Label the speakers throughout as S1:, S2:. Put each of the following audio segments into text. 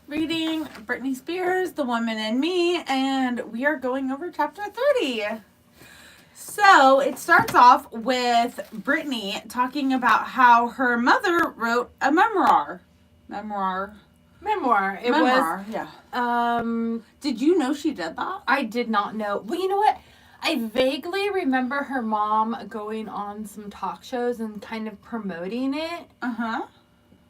S1: reading Britney Spears, The Woman in Me, and we are going over chapter 30. So it starts off with Britney talking about how her mother wrote a memoir.
S2: Memoir. It
S1: Memoir,
S2: was.
S1: Yeah. Did you know she did that?
S2: I did not know. Well, you know what? I vaguely remember her mom going on some talk shows and kind of promoting it.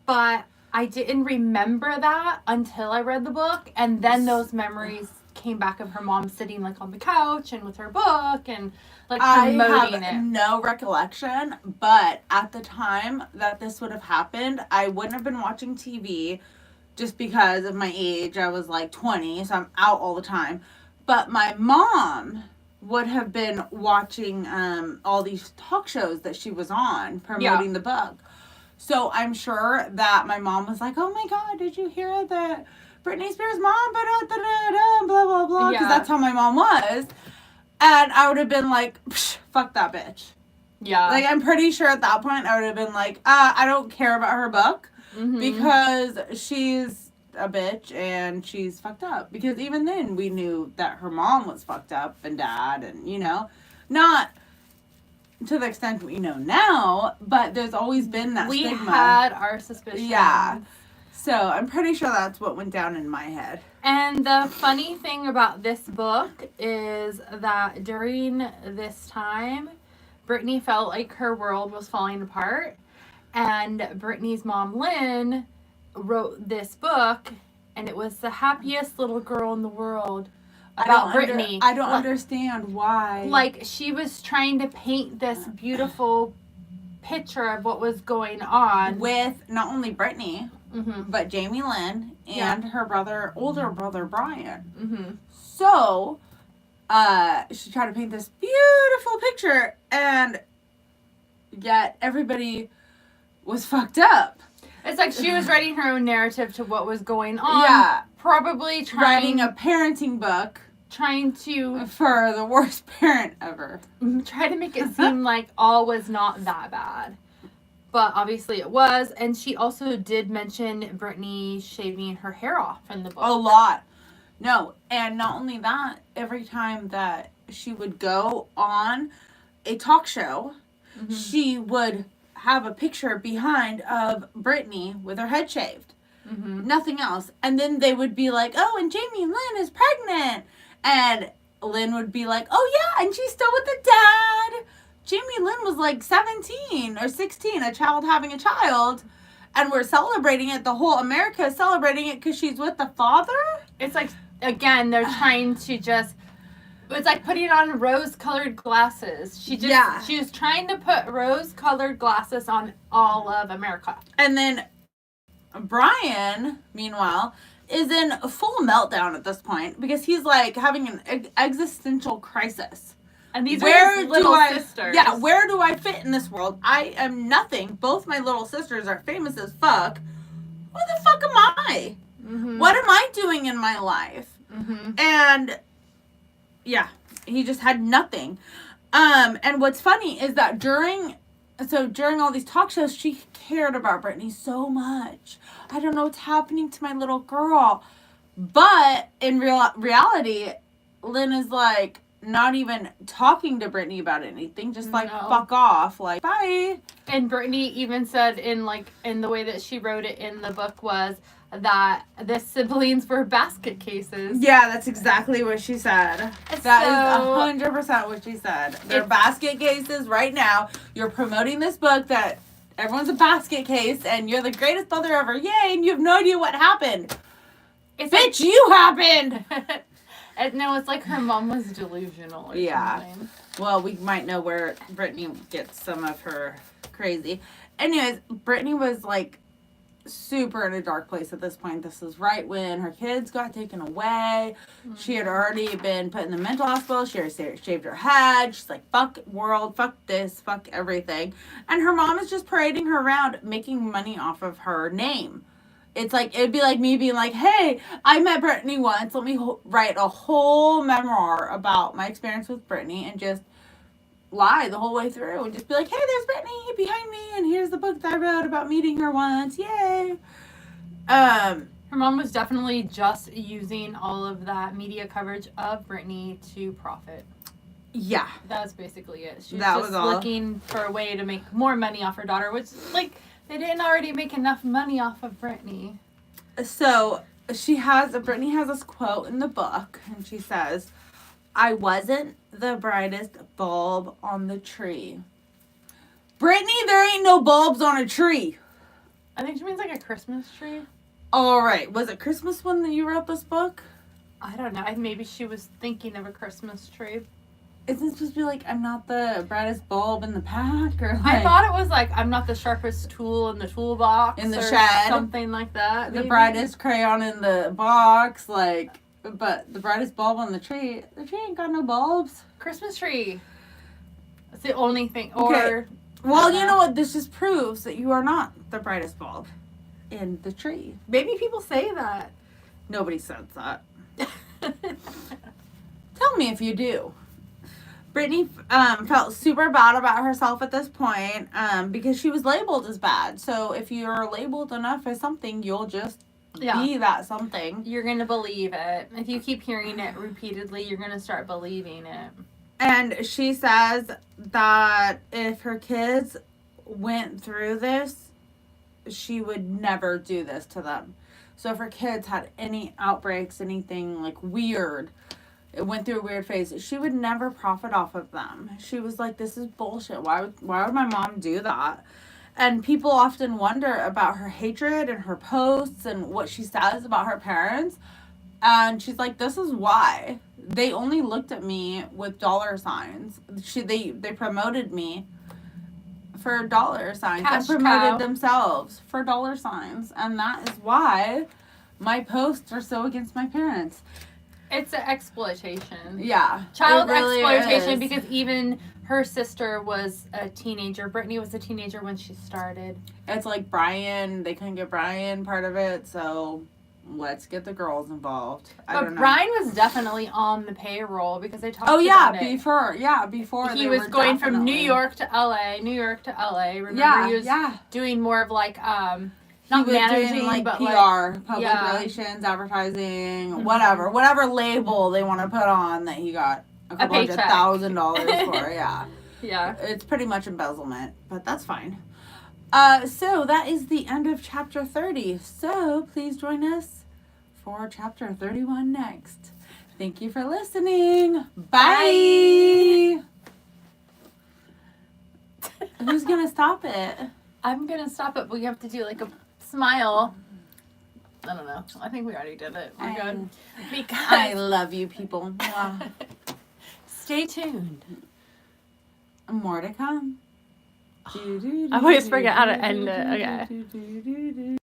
S2: But I didn't remember that until I read the book, and then those memories came back of her mom sitting like on the couch and with her book and like promoting
S1: I have no recollection, but at the time that this would have happened, I wouldn't have been watching TV just because of my age. I was like 20, so I'm out all the time. But my mom would have been watching all these talk shows that she was on promoting the book. So I'm sure that my mom was like, oh my God, did you hear that Britney Spears' mom, blah, blah, blah, because that's how my mom was. And I would have been like, fuck that bitch.
S2: Yeah.
S1: Like, I'm pretty sure at that point I would have been like, I don't care about her book because she's a bitch and she's fucked up. Because even then we knew that her mom was fucked up and dad and, you know, not to the extent we know now, but there's always been that stigma.
S2: We had our suspicions.
S1: Yeah. So I'm pretty sure that's what went down in my head.
S2: And the funny thing about this book is that during this time, Britney felt like her world was falling apart. And Britney's mom, Lynn, wrote this book, and it was the happiest little girl in the world about Britney.
S1: I don't understand why.
S2: Like, she was trying to paint this beautiful picture of what was going on.
S1: With not only Britney, but Jamie Lynn and her older brother, Brian. So, she tried to paint this beautiful picture, and yet everybody was fucked up.
S2: It's like she was writing her own narrative to what was going on.
S1: Yeah.
S2: Probably
S1: writing a parenting book.
S2: Trying to...
S1: For the worst parent ever.
S2: Try to make it seem like all was not that bad. But obviously it was. And she also did mention Britney shaving her hair off in the book.
S1: A lot. No. And not only that, every time that she would go on a talk show, she would have a picture behind of Britney with her head shaved. Nothing else. And then they would be like, oh, and Jamie Lynn is pregnant. And Lynn would be like, oh yeah, and she's still with the dad. Jamie Lynn was like 17 or 16, a child having a child. And we're celebrating it. The whole America is celebrating it because she's with the father.
S2: It's like, again, they're trying to just... It's like putting on rose-colored glasses. She was trying to put rose-colored glasses on all of America.
S1: And then Brian, meanwhile, is in a full meltdown at this point because he's like having an existential crisis.
S2: And these are his little sisters.
S1: Yeah, where do I fit in this world? I am nothing. Both my little sisters are famous as fuck. Who the fuck am I? What am I doing in my life? And yeah, he just had nothing. And what's funny is that during all these talk shows, she cared about Britney so much. I don't know what's happening to my little girl. But in reality, Lynn is like not even talking to Britney about anything. Just like, fuck off. Like, bye.
S2: And Britney even said in the way that she wrote it in the book was that the siblings were basket cases.
S1: Yeah, that's exactly what she said. That is 100% what she said. They're basket cases right now. You're promoting this book that everyone's a basket case and you're the greatest mother ever. Yay, and you have no idea what happened. Bitch, you happened!
S2: No, it's like her mom was delusional or something.
S1: Well, we might know where Britney gets some of her crazy. Anyways, Britney was like super in a dark place at this point. This is right when her kids got taken away. She had already been put in the mental hospital. She already shaved her head. She's like, fuck world, fuck this, fuck everything. And her mom is just parading her around, making money off of her name. It's like, it'd be like me being like, hey, I met Britney once. Let me write a whole memoir about my experience with Britney and just lie the whole way through and just be like, hey, there's Britney behind me and here's the book that I wrote about meeting her once. Yay.
S2: Her Her mom was definitely just using all of that media coverage of Britney to profit.
S1: Yeah.
S2: That's basically it. She was
S1: That
S2: just
S1: was all.
S2: looking for a way to make more money off her daughter, which, like, they didn't already make enough money off of Britney.
S1: So, Britney has this quote in the book, and she says, "I wasn't the brightest bulb on the tree." Britney, there ain't no bulbs on a tree.
S2: I think she means like a Christmas tree.
S1: All right. Was it Christmas when you wrote this book?
S2: I don't know. Maybe she was thinking of a Christmas tree.
S1: Isn't it supposed to be like, I'm not the brightest bulb in the pack? Or
S2: I thought it was like, I'm not the sharpest tool in the toolbox.
S1: In the
S2: or
S1: shed.
S2: Something like that.
S1: The brightest crayon in the box, like, but the brightest bulb on the tree ain't got no bulbs.
S2: Christmas tree. That's the only thing.
S1: Okay.
S2: Or,
S1: well, you know what? This just proves that you are not the brightest bulb in the tree.
S2: Maybe people say that.
S1: Nobody says that. Tell me if you do. Britney felt super bad about herself at this point because she was labeled as bad. So if you're labeled enough as something, you'll just be that something.
S2: You're going to believe it. If you keep hearing it repeatedly, you're going to start believing it.
S1: And she says that if her kids went through this, she would never do this to them. So if her kids had any outbreaks, anything like weird, it went through a weird phase, she would never profit off of them. She was like, this is bullshit. Why would my mom do that? And people often wonder about her hatred and her posts and what she says about her parents. And she's like, this is why. They only looked at me with dollar signs. They promoted me for dollar signs.
S2: Cash
S1: and promoted
S2: cow.
S1: themselves for dollar signs. And that is why my posts are so against my parents.
S2: It's an exploitation.
S1: Yeah.
S2: Child
S1: really
S2: exploitation
S1: is.
S2: because even her sister was a teenager. Britney was a teenager when she started.
S1: It's like Brian, they couldn't get Brian part of it, so let's get the girls involved. I don't know.
S2: Brian was definitely on the payroll because they talked
S1: Oh yeah,
S2: about it.
S1: before
S2: He was going from New York to LA. Remember, he was doing more of like not managing,
S1: doing like
S2: but
S1: PR, public relations, advertising, whatever label they want to put on that he got a couple $100,000 for.
S2: Yeah.
S1: It's pretty much embezzlement, but that's fine. So that is the end of chapter 30. So please join us for chapter 31 next. Thank you for listening. Bye. Who's gonna stop it?
S2: I'm gonna stop it, but we have to do like a smile. I don't know. I think we already did it. We're good. Because
S1: I love you, people.
S2: Stay tuned.
S1: More to come.
S2: I always forget how to end it. Okay.